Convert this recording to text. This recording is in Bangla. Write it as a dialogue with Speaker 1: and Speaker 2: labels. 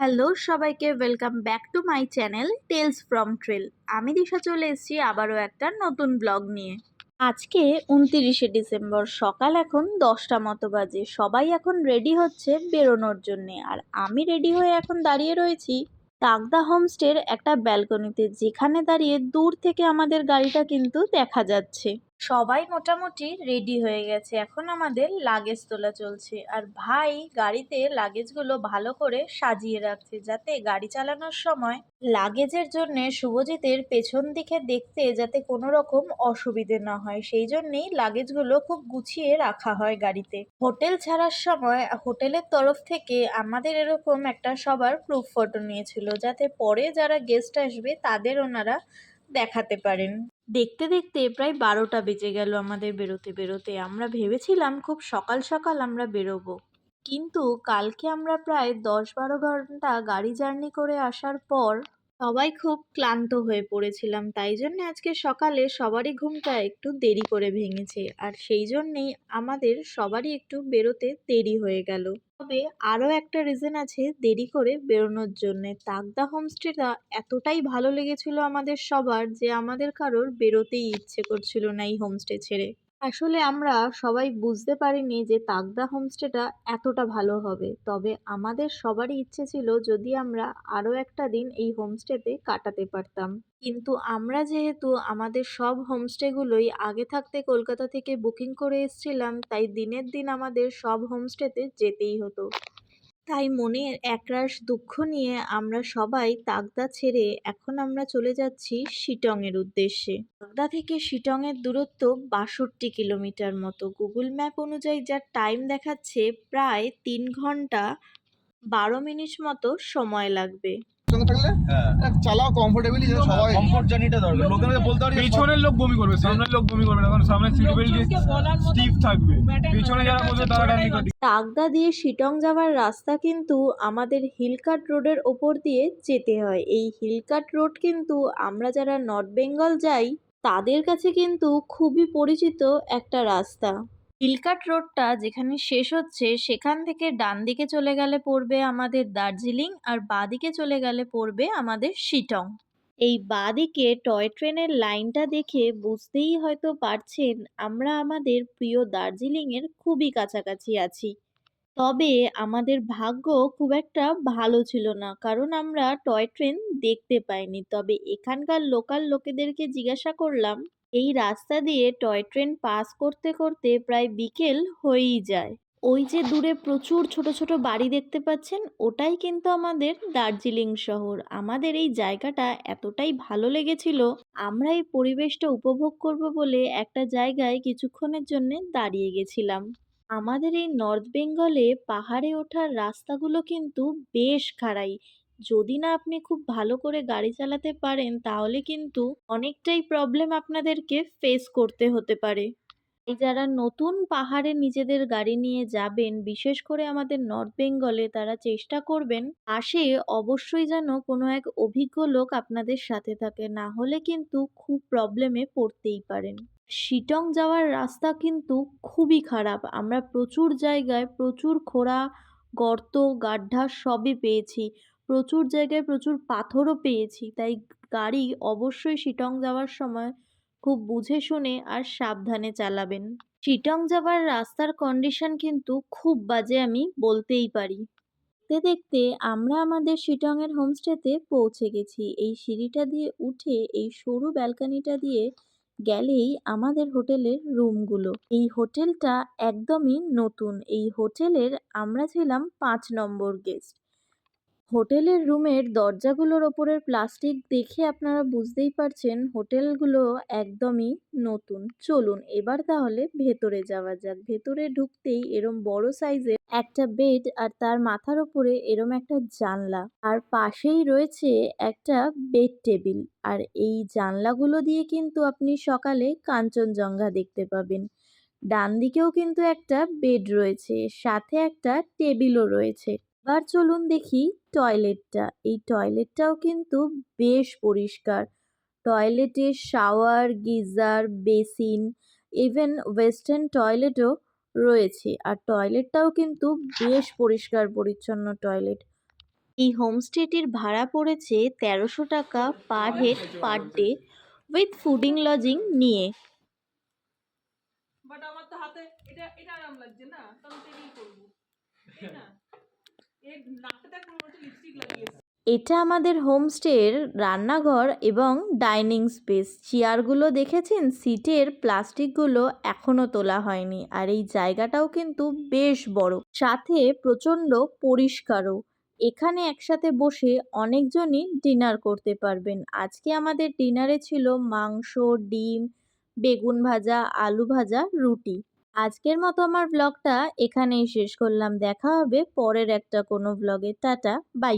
Speaker 1: হ্যালো সবাইকে, welcome back to my channel Tales from Trail. আমি দিশা চলে এসেছি আবারও একটা নতুন ব্লগ নিয়ে। আজকে 29শে ডিসেম্বর, সকাল এখন 10টা মতো বাজে। সবাই এখন রেডি হচ্ছে বেরোনোর জন্যে, আর আমি রেডি হয়ে এখন দাঁড়িয়ে রয়েছি তাগদা হোমস্টের একটা ব্যালকনিতে, যেখানে দাঁড়িয়ে দূর থেকে আমাদের গাড়িটা কিন্তু দেখা যাচ্ছে। সবাই মোটামুটি রেডি হয়ে গেছে, এখন আমাদের লাগেজ তোলা চলছে। আর ভাই গাড়িতে লাগেজগুলো ভালো করে সাজিয়ে রাখছে, যাতে গাড়ি চালানোর সময় লাগেজের জন্য শুভজিতের পেছন দিকে দেখতে যাতে কোনো রকম অসুবিধে না হয়, সেই জন্যেই লাগেজগুলো খুব গুছিয়ে রাখা হয় গাড়িতে। হোটেল ছাড়ার সময় হোটেলের তরফ থেকে আমাদের এরকম একটা সবার প্রুফ ফটো নিয়েছিল, যাতে পরে যারা গেস্ট আসবে তাদের ওনারা দেখাতে পারেন। দেখতে দেখতে প্রায় 12টা বেজে গেল আমাদের বেরোতে বেরোতে। আমরা ভেবেছিলাম খুব সকাল সকাল আমরা বেরোবো, কিন্তু কালকে আমরা প্রায় 10-12 ঘন্টা গাড়ি জার্নি করে আসার পর সবাই খুব ক্লান্ত হয়ে পড়েছিলাম, তাই জন্য আজকে সকালে সবারই ঘুমটা একটু দেরি করে ভেঙেছে, আর সেই জন্যেই আমাদের সবারই একটু বেরোতে দেরি হয়ে গেল। তবে আরও একটা রিজন আছে দেরি করে বেরোনোর জন্য। তাগদা হোমস্টেটা এতটাই ভালো লেগেছিল আমাদের সবার যে আমাদের কারোর বেরোতেই ইচ্ছে করছিল না এই হোমস্টে ছেড়ে। আসলে আমরা সবাই বুঝতে পারিনি যে তাগদা হোমস্টেটা এতটা ভালো হবে, তবে আমাদের সবারই ইচ্ছে ছিল যদি আমরা আরও একটা দিন এই হোমস্টেতে কাটাতে পারতাম। কিন্তু আমরা যেহেতু আমাদের সব হোমস্টেগুলোই আগে থাকতে কলকাতা থেকে বুকিং করে এসেছিলাম, তাই দিনের দিন আমাদের সব হোমস্টেতে যেতেই হতো। তাই মনে একরাশ দুঃখ নিয়ে আমরা সবাই তাগদা ছেড়ে এখন আমরা চলে যাচ্ছি শিটং এর উদ্দেশ্যে। তাগদা থেকে শিটং এর দূরত্ব 62 কিলোমিটার মতো। গুগল ম্যাপ অনুযায়ী যা টাইম দেখাচ্ছে, প্রায় 3 ঘন্টা 12 মিনিট মতো সময় লাগবে।
Speaker 2: সঙ্গে থাকলে চালাও কমফোর্টেবলি, সবাই কমফোর্ট জার্নিটা দরকার। লোকেদের বলতে পারি
Speaker 3: পেছনের লোক বমি করবে, সামনের লোক বমি করবে না, কারণ সামনে সিট বেল্ট স্টিফ থাকবে, পেছনে যারা বসে তারা ডান দিকে।
Speaker 1: তাগদা দিয়ে শিটং যাওয়ার রাস্তা কিন্তু আমাদের হিলকাট রোডের ওপর দিয়ে যেতে হয়। এই হিলকাট রোড কিন্তু আমরা যারা নর্থ বেঙ্গল যাই তাদের কাছে কিন্তু খুবই পরিচিত একটা রাস্তা। হিলকাট রোডটা যেখানে শেষ হচ্ছে সেখান থেকে ডান দিকে চলে গেলে পড়বে আমাদের দার্জিলিং, আর বাঁ দিকে চলে গেলে পড়বে আমাদের শিটং। এই বাঁদিকে টয় ট্রেনের লাইনটা দেখে বুঝতেই হয়তো পারছেন আমরা আমাদের প্রিয় দার্জিলিংয়ের খুবই কাছাকাছি আছি। তবে আমাদের ভাগ্য খুব একটা ভালো ছিল না, কারণ আমরা টয় ট্রেন দেখতে পাইনি। তবে এখানকার লোকাল লোকেদেরকে জিজ্ঞাসা করলাম, এই রাস্তা দিয়ে টয় ট্রেন পাস করতে করতে প্রায় বিকেল হয়েই যায়। ওই যে দূরে প্রচুর ছোট ছোট বাড়ি দেখতে পাচ্ছেন, ওটাই কিন্তু আমাদের দার্জিলিং শহর। আমাদের এই জায়গাটা এতটাই ভালো লেগেছিল, আমরা এই পরিবেশটা উপভোগ করব বলে একটা জায়গায় কিছুক্ষণের জন্য দাঁড়িয়ে গেছিলাম। আমাদের এই নর্থ বেঙ্গলে পাহাড়ে ওঠার রাস্তাগুলো কিন্তু বেশ খাড়াই। যদি না আপনি খুব ভালো করে গাড়ি চালাতে পারেন তাহলে কিন্তু অনেকটাই প্রবলেম আপনাদেরকে ফেস করতে হতে পারে। এই যারা নতুন পাহাড়ে নিজেদের গাড়ি নিয়ে যাবেন, বিশেষ করে আমাদের নর্থ বেঙ্গলে, তারা চেষ্টা করবেন পাশে অবশ্যই যেন কোনো এক অভিজ্ঞ লোক আপনাদের সাথে থাকে, না হলে কিন্তু খুব প্রবলেমে পড়তেই পারেন। শিটং যাওয়ার রাস্তা কিন্তু খুবই খারাপ। আমরা প্রচুর জায়গায় প্রচুর খোঁড়া, গর্ত, গাড্ডা সবই পেয়েছি। প্রচুর জায়গায় প্রচুর পাথরও পেয়েছি। তাই গাড়ি অবশ্যই শিটং যাওয়ার সময় খুব বুঝে শুনে আর সাবধানে চালাবেন। শিটং যাবার রাস্তার কন্ডিশন কিন্তু খুব বাজে, আমি বলতেই পারি। দেখতে দেখতে আমরা আমাদের শিটং এর হোমস্টেতে পৌঁছে গেছি। এই সিঁড়িটা দিয়ে উঠে এই সরু ব্যালকনিটা দিয়ে গেলেই আমাদের হোটেলের রুমগুলো। এই হোটেলটা একদমই নতুন। এই হোটেলের আমরা ছিলাম 5 নম্বর গেস্ট। হোটেলের রুমের দরজাগুলোর ওপরের প্লাস্টিক দেখে আপনারা বুঝতেই পারছেন হোটেলগুলো একদমই নতুন। চলুন এবার তাহলে ভেতরে যাওয়া যাক। ভেতরে ঢুকতেই এরম বড় সাইজের একটা বেড, আর তার মাথার ওপরে এরম একটা জানলা, আর পাশেই রয়েছে একটা বেড টেবিল। আর এই জানলাগুলো দিয়ে কিন্তু আপনি সকালে কাঞ্চনজঙ্ঘা দেখতে পাবেন। ডান দিকেও কিন্তু একটা বেড রয়েছে, সাথে একটা টেবিলও রয়েছে। এবার চলুন দেখি টয়লেটটা। এই টয়লেটটাও কিন্তু বেশ পরিষ্কার। টয়লেটে shower, geyser, basin, even western টয়লেটও রয়েছে। আর টয়লেটটাও কিন্তু বেশ পরিষ্কার পরিচ্ছন্ন টয়লেট। এই হোমস্টেটির ভাড়া পড়েছে ১৩০০ টাকা per head per day with fooding lodging নিয়ে।
Speaker 4: বাট আমার তো হাতে এটা এটা আরাম লাগছে না, তো আমি তো এটাই করবো, তাই না? এর নাকটা পুরো মতো লিপস্টিক লাগিয়েছে।
Speaker 1: এটা আমাদের হোমস্টের রান্নাঘর এবং ডাইনিং স্পেস। চেয়ারগুলো দেখেছেন, সিটের প্লাস্টিকগুলো এখনো তোলা হয়নি। আর এই জায়গাটাও কিন্তু বেশ বড়, সাথে প্রচণ্ড পরিষ্কারও। এখানে একসাথে বসে অনেকজনই ডিনার করতে পারবেন। আজকে আমাদের ডিনারে ছিল মাংস, ডিম, বেগুন ভাজা, আলু ভাজা, রুটি। আজকের মতো আমার ব্লগটা এখানেই শেষ করলাম। দেখা হবে পরের একটা কোনো ব্লগে। Tata, bye bye.